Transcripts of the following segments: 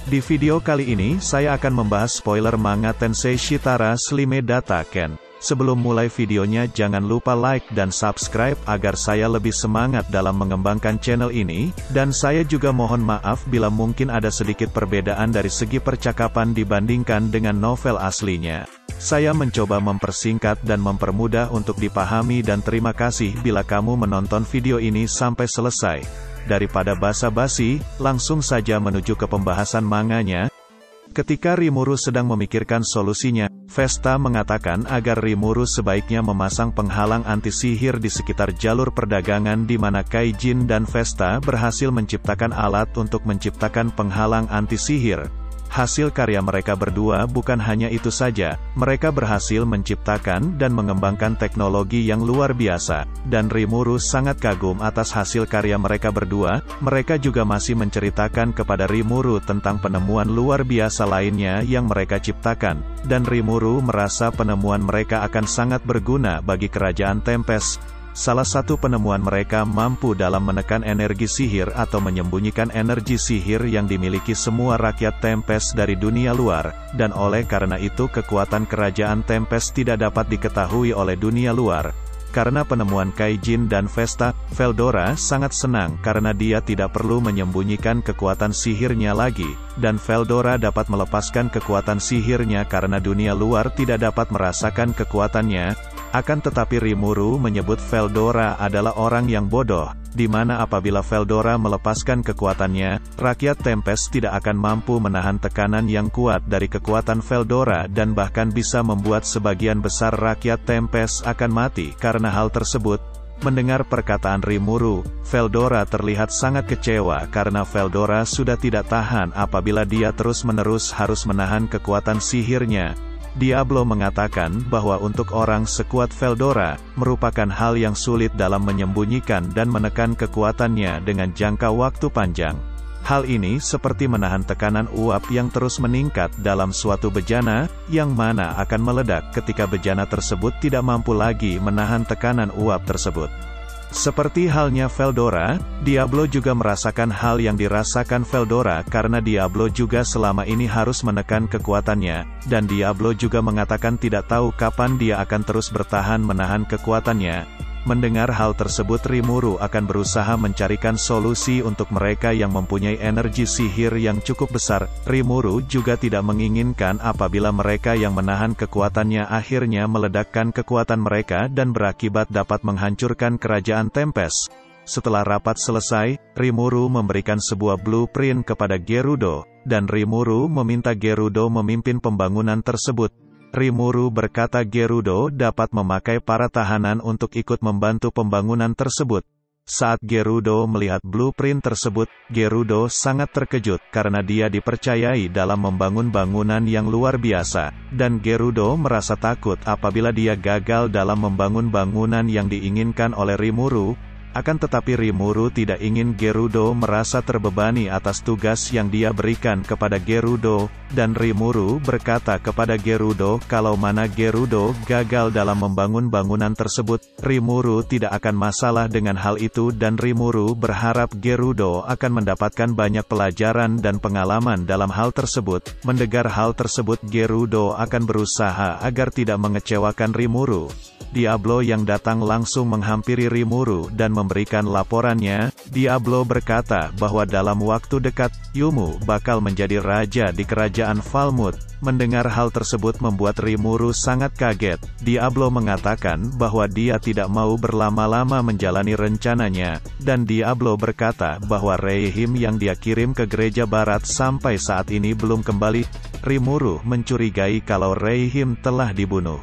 Di video kali ini, saya akan membahas spoiler manga Tensei Shitara Slime Data Ken. Sebelum mulai videonya jangan lupa like dan subscribe agar saya lebih semangat dalam mengembangkan channel ini, dan saya juga mohon maaf bila mungkin ada sedikit perbedaan dari segi percakapan dibandingkan dengan novel aslinya. Saya mencoba mempersingkat dan mempermudah untuk dipahami dan terima kasih bila kamu menonton video ini sampai selesai. Daripada basa-basi, langsung saja menuju ke pembahasan manganya. Ketika Rimuru sedang memikirkan solusinya, Vesta mengatakan agar Rimuru sebaiknya memasang penghalang anti-sihir di sekitar jalur perdagangan di mana Kaijin dan Vesta berhasil menciptakan alat untuk menciptakan penghalang anti-sihir. Hasil karya mereka berdua bukan hanya itu saja, mereka berhasil menciptakan dan mengembangkan teknologi yang luar biasa, dan Rimuru sangat kagum atas hasil karya mereka berdua. Mereka juga masih menceritakan kepada Rimuru tentang penemuan luar biasa lainnya yang mereka ciptakan, dan Rimuru merasa penemuan mereka akan sangat berguna bagi kerajaan Tempest. Salah satu penemuan mereka mampu dalam menekan energi sihir atau menyembunyikan energi sihir yang dimiliki semua rakyat Tempest dari dunia luar, dan oleh karena itu kekuatan kerajaan Tempest tidak dapat diketahui oleh dunia luar. Karena penemuan Kaijin dan Vesta, Veldora sangat senang karena dia tidak perlu menyembunyikan kekuatan sihirnya lagi, dan Veldora dapat melepaskan kekuatan sihirnya karena dunia luar tidak dapat merasakan kekuatannya. Akan tetapi Rimuru menyebut Veldora adalah orang yang bodoh, di mana apabila Veldora melepaskan kekuatannya, rakyat Tempest tidak akan mampu menahan tekanan yang kuat dari kekuatan Veldora dan bahkan bisa membuat sebagian besar rakyat Tempest akan mati karena hal tersebut. Mendengar perkataan Rimuru, Veldora terlihat sangat kecewa karena Veldora sudah tidak tahan apabila dia terus-menerus harus menahan kekuatan sihirnya. Diablo mengatakan bahwa untuk orang sekuat Veldora, merupakan hal yang sulit dalam menyembunyikan dan menekan kekuatannya dengan jangka waktu panjang. Hal ini seperti menahan tekanan uap yang terus meningkat dalam suatu bejana, yang mana akan meledak ketika bejana tersebut tidak mampu lagi menahan tekanan uap tersebut. Seperti halnya Veldora, Diablo juga merasakan hal yang dirasakan Veldora karena Diablo juga selama ini harus menekan kekuatannya, dan Diablo juga mengatakan tidak tahu kapan dia akan terus bertahan menahan kekuatannya. Mendengar hal tersebut Rimuru akan berusaha mencarikan solusi untuk mereka yang mempunyai energi sihir yang cukup besar. Rimuru juga tidak menginginkan apabila mereka yang menahan kekuatannya akhirnya meledakkan kekuatan mereka dan berakibat dapat menghancurkan kerajaan Tempest. Setelah rapat selesai, Rimuru memberikan sebuah blueprint kepada Gerudo, dan Rimuru meminta Gerudo memimpin pembangunan tersebut. Rimuru berkata Gerudo dapat memakai para tahanan untuk ikut membantu pembangunan tersebut. Saat Gerudo melihat blueprint tersebut, Gerudo sangat terkejut karena dia dipercayai dalam membangun bangunan yang luar biasa, dan Gerudo merasa takut apabila dia gagal dalam membangun bangunan yang diinginkan oleh Rimuru. Akan tetapi Rimuru tidak ingin Gerudo merasa terbebani atas tugas yang dia berikan kepada Gerudo, dan Rimuru berkata kepada Gerudo kalau mana Gerudo gagal dalam membangun bangunan tersebut, Rimuru tidak akan masalah dengan hal itu dan Rimuru berharap Gerudo akan mendapatkan banyak pelajaran dan pengalaman dalam hal tersebut. Mendengar hal tersebut Gerudo akan berusaha agar tidak mengecewakan Rimuru. Diablo yang datang langsung menghampiri Rimuru dan memberikan laporannya. Diablo berkata bahwa dalam waktu dekat, Yumu bakal menjadi raja di kerajaan Falmouth. Mendengar hal tersebut membuat Rimuru sangat kaget. Diablo mengatakan bahwa dia tidak mau berlama-lama menjalani rencananya, dan Diablo berkata bahwa Reihim yang dia kirim ke gereja barat sampai saat ini belum kembali. Rimuru mencurigai kalau Reihim telah dibunuh.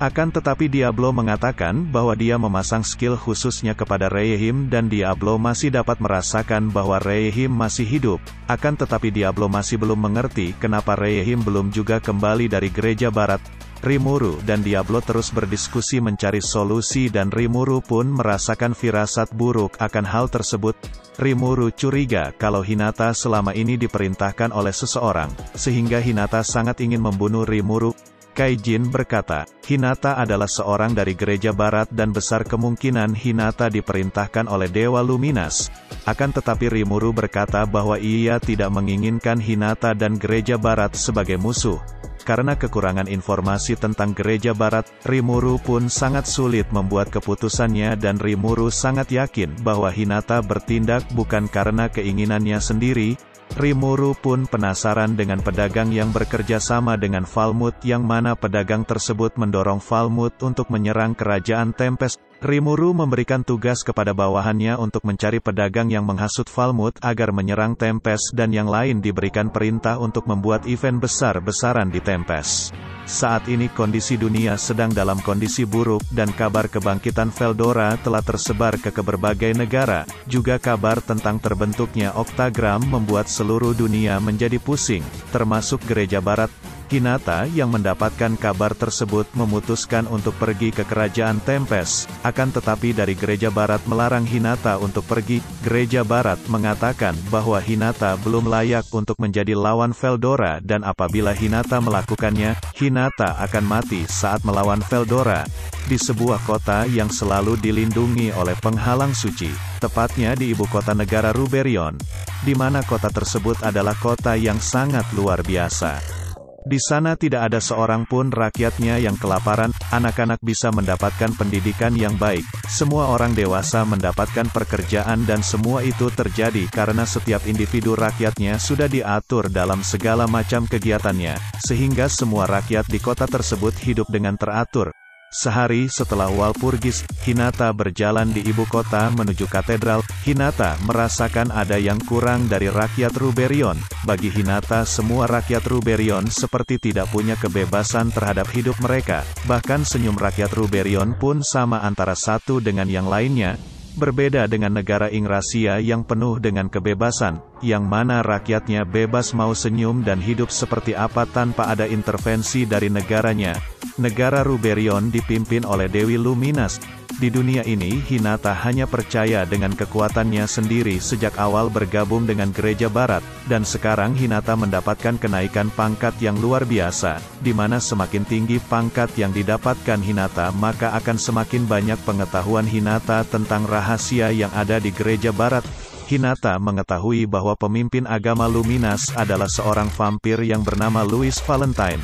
Akan tetapi Diablo mengatakan bahwa dia memasang skill khususnya kepada Reihim dan Diablo masih dapat merasakan bahwa Reihim masih hidup. Akan tetapi Diablo masih belum mengerti kenapa Reihim belum juga kembali dari gereja barat. Rimuru dan Diablo terus berdiskusi mencari solusi dan Rimuru pun merasakan firasat buruk akan hal tersebut. Rimuru curiga kalau Hinata selama ini diperintahkan oleh seseorang, sehingga Hinata sangat ingin membunuh Rimuru. Kaijin berkata, Hinata adalah seorang dari gereja barat dan besar kemungkinan Hinata diperintahkan oleh Dewa Luminas. Akan tetapi Rimuru berkata bahwa ia tidak menginginkan Hinata dan gereja barat sebagai musuh. Karena kekurangan informasi tentang gereja barat, Rimuru pun sangat sulit membuat keputusannya dan Rimuru sangat yakin bahwa Hinata bertindak bukan karena keinginannya sendiri. Rimuru pun penasaran dengan pedagang yang bekerja sama dengan Falmouth yang mana pedagang tersebut mendorong Falmouth untuk menyerang kerajaan Tempest. Rimuru memberikan tugas kepada bawahannya untuk mencari pedagang yang menghasut Falmouth agar menyerang Tempest dan yang lain diberikan perintah untuk membuat event besar-besaran di Tempest. Saat ini kondisi dunia sedang dalam kondisi buruk dan kabar kebangkitan Veldora telah tersebar ke berbagai negara. Juga kabar tentang terbentuknya Oktagram membuat seluruh dunia menjadi pusing, termasuk gereja barat. Hinata yang mendapatkan kabar tersebut memutuskan untuk pergi ke kerajaan Tempest. Akan tetapi dari gereja barat melarang Hinata untuk pergi. Gereja barat mengatakan bahwa Hinata belum layak untuk menjadi lawan Veldora dan apabila Hinata melakukannya, Hinata akan mati saat melawan Veldora. Di sebuah kota yang selalu dilindungi oleh penghalang suci, tepatnya di ibu kota negara Ruberion, di mana kota tersebut adalah kota yang sangat luar biasa. Di sana tidak ada seorang pun rakyatnya yang kelaparan, anak-anak bisa mendapatkan pendidikan yang baik, semua orang dewasa mendapatkan pekerjaan dan semua itu terjadi karena setiap individu rakyatnya sudah diatur dalam segala macam kegiatannya, sehingga semua rakyat di kota tersebut hidup dengan teratur. Sehari setelah Walpurgis, Hinata berjalan di ibu kota menuju katedral. Hinata merasakan ada yang kurang dari rakyat Ruberion. Bagi Hinata semua rakyat Ruberion seperti tidak punya kebebasan terhadap hidup mereka. Bahkan senyum rakyat Ruberion pun sama antara satu dengan yang lainnya. Berbeda dengan negara Ingrasia yang penuh dengan kebebasan, yang mana rakyatnya bebas mau senyum dan hidup seperti apa tanpa ada intervensi dari negaranya. Negara Ruberion dipimpin oleh Dewi Luminas. Di dunia ini Hinata hanya percaya dengan kekuatannya sendiri sejak awal bergabung dengan gereja barat, dan sekarang Hinata mendapatkan kenaikan pangkat yang luar biasa, di mana semakin tinggi pangkat yang didapatkan Hinata maka akan semakin banyak pengetahuan Hinata tentang rahasia yang ada di gereja barat. Hinata mengetahui bahwa pemimpin agama Luminas adalah seorang vampir yang bernama Louis Valentine.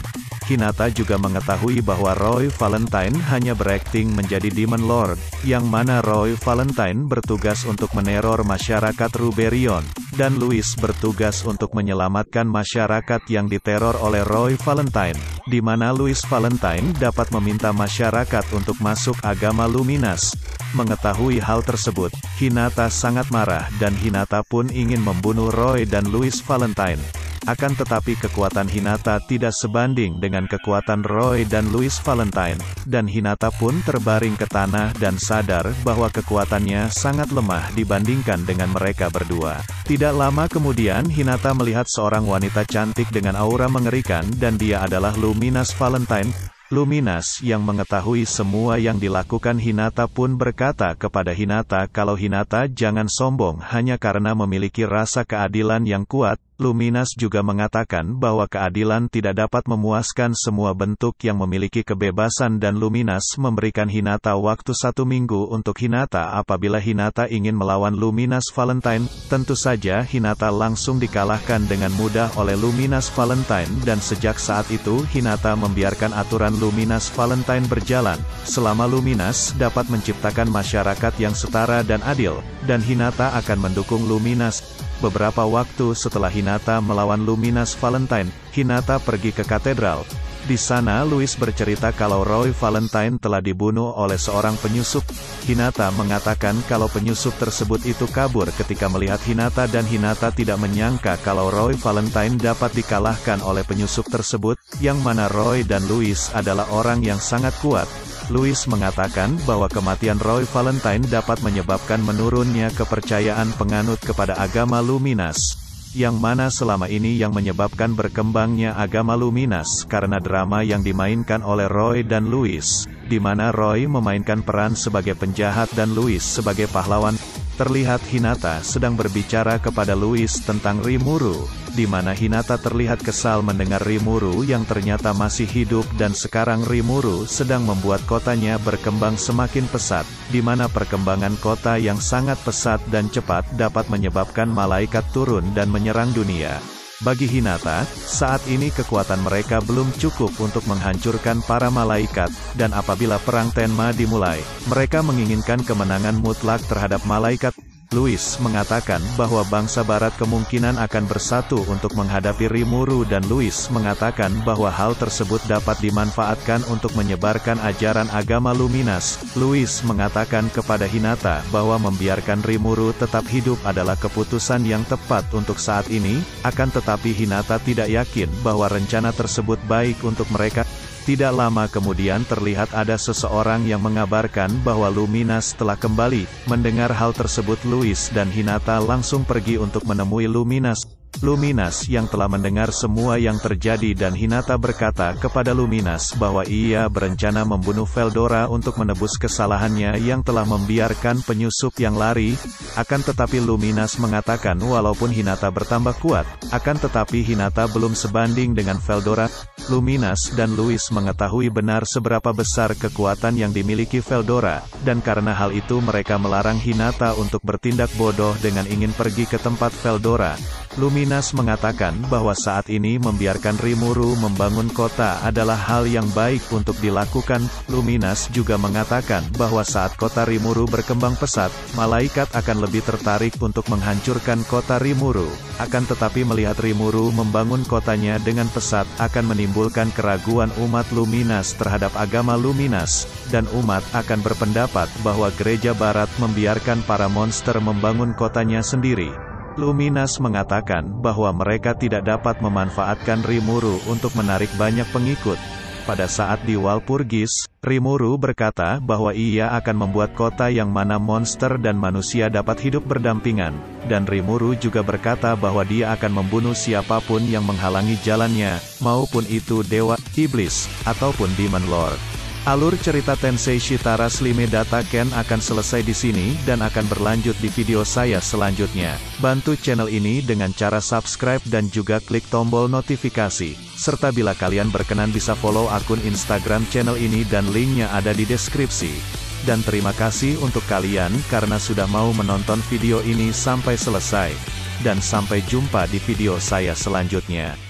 Hinata juga mengetahui bahwa Roy Valentine hanya berakting menjadi Demon Lord, yang mana Roy Valentine bertugas untuk meneror masyarakat Ruberion, dan Louis bertugas untuk menyelamatkan masyarakat yang diteror oleh Roy Valentine, di mana Louis Valentine dapat meminta masyarakat untuk masuk agama Luminas. Mengetahui hal tersebut, Hinata sangat marah dan Hinata pun ingin membunuh Roy dan Louis Valentine. Akan tetapi kekuatan Hinata tidak sebanding dengan kekuatan Roy dan Louis Valentine, dan Hinata pun terbaring ke tanah dan sadar bahwa kekuatannya sangat lemah dibandingkan dengan mereka berdua. Tidak lama kemudian Hinata melihat seorang wanita cantik dengan aura mengerikan dan dia adalah Luminas Valentine. Luminas yang mengetahui semua yang dilakukan Hinata pun berkata kepada Hinata kalau Hinata jangan sombong hanya karena memiliki rasa keadilan yang kuat. Luminas juga mengatakan bahwa keadilan tidak dapat memuaskan semua bentuk yang memiliki kebebasan dan Luminas memberikan Hinata waktu 1 minggu untuk Hinata apabila Hinata ingin melawan Luminas Valentine. Tentu saja Hinata langsung dikalahkan dengan mudah oleh Luminas Valentine dan sejak saat itu Hinata membiarkan aturan Luminas Valentine berjalan. Selama Luminas dapat menciptakan masyarakat yang setara dan adil, dan Hinata akan mendukung Luminas. Beberapa waktu setelah Hinata melawan Luminas Valentine, Hinata pergi ke katedral. Di sana Louis bercerita kalau Roy Valentine telah dibunuh oleh seorang penyusup. Hinata mengatakan kalau penyusup tersebut itu kabur ketika melihat Hinata dan Hinata tidak menyangka kalau Roy Valentine dapat dikalahkan oleh penyusup tersebut, yang mana Roy dan Louis adalah orang yang sangat kuat. Louis mengatakan bahwa kematian Roy Valentine dapat menyebabkan menurunnya kepercayaan penganut kepada agama Luminas, yang mana selama ini yang menyebabkan berkembangnya agama Luminas karena drama yang dimainkan oleh Roy dan Louis, di mana Roy memainkan peran sebagai penjahat dan Louis sebagai pahlawan. terlihat Hinata sedang berbicara kepada Louis tentang Rimuru, di mana Hinata terlihat kesal mendengar Rimuru yang ternyata masih hidup dan sekarang Rimuru sedang membuat kotanya berkembang semakin pesat, di mana perkembangan kota yang sangat pesat dan cepat dapat menyebabkan malaikat turun dan menyerang dunia. Bagi Hinata, saat ini kekuatan mereka belum cukup untuk menghancurkan para malaikat, dan apabila perang Tenma dimulai, mereka menginginkan kemenangan mutlak terhadap malaikat. Louis mengatakan bahwa bangsa barat kemungkinan akan bersatu untuk menghadapi Rimuru dan Louis mengatakan bahwa hal tersebut dapat dimanfaatkan untuk menyebarkan ajaran agama Luminas. Louis mengatakan kepada Hinata bahwa membiarkan Rimuru tetap hidup adalah keputusan yang tepat untuk saat ini, akan tetapi Hinata tidak yakin bahwa rencana tersebut baik untuk mereka. Tidak lama kemudian terlihat ada seseorang yang mengabarkan bahwa Luminas telah kembali. Mendengar hal tersebut Louis dan Hinata langsung pergi untuk menemui Luminas. Luminas yang telah mendengar semua yang terjadi dan Hinata berkata kepada Luminas bahwa ia berencana membunuh Veldora untuk menebus kesalahannya yang telah membiarkan penyusup yang lari. Akan tetapi Luminas mengatakan walaupun Hinata bertambah kuat, akan tetapi Hinata belum sebanding dengan Veldora. Luminas dan Louis mengetahui benar seberapa besar kekuatan yang dimiliki Veldora, dan karena hal itu mereka melarang Hinata untuk bertindak bodoh dengan ingin pergi ke tempat Veldora. Luminas mengatakan bahwa saat ini membiarkan Rimuru membangun kota adalah hal yang baik untuk dilakukan. Luminas juga mengatakan bahwa saat kota Rimuru berkembang pesat, malaikat akan lebih tertarik untuk menghancurkan kota Rimuru. Akan tetapi melihat Rimuru membangun kotanya dengan pesat akan menimbulkan keraguan umat Luminas terhadap agama Luminas, dan umat akan berpendapat bahwa gereja barat membiarkan para monster membangun kotanya sendiri. Luminas mengatakan bahwa mereka tidak dapat memanfaatkan Rimuru untuk menarik banyak pengikut. Pada saat di Walpurgis, Rimuru berkata bahwa ia akan membuat kota yang mana monster dan manusia dapat hidup berdampingan, dan Rimuru juga berkata bahwa dia akan membunuh siapapun yang menghalangi jalannya, maupun itu dewa, iblis, ataupun demon lord. Alur cerita Tensei Shitara Slime Data Ken akan selesai di sini dan akan berlanjut di video saya selanjutnya. Bantu channel ini dengan cara subscribe dan juga klik tombol notifikasi. Serta bila kalian berkenan bisa follow akun Instagram channel ini dan linknya ada di deskripsi. Dan terima kasih untuk kalian karena sudah mau menonton video ini sampai selesai. Dan sampai jumpa di video saya selanjutnya.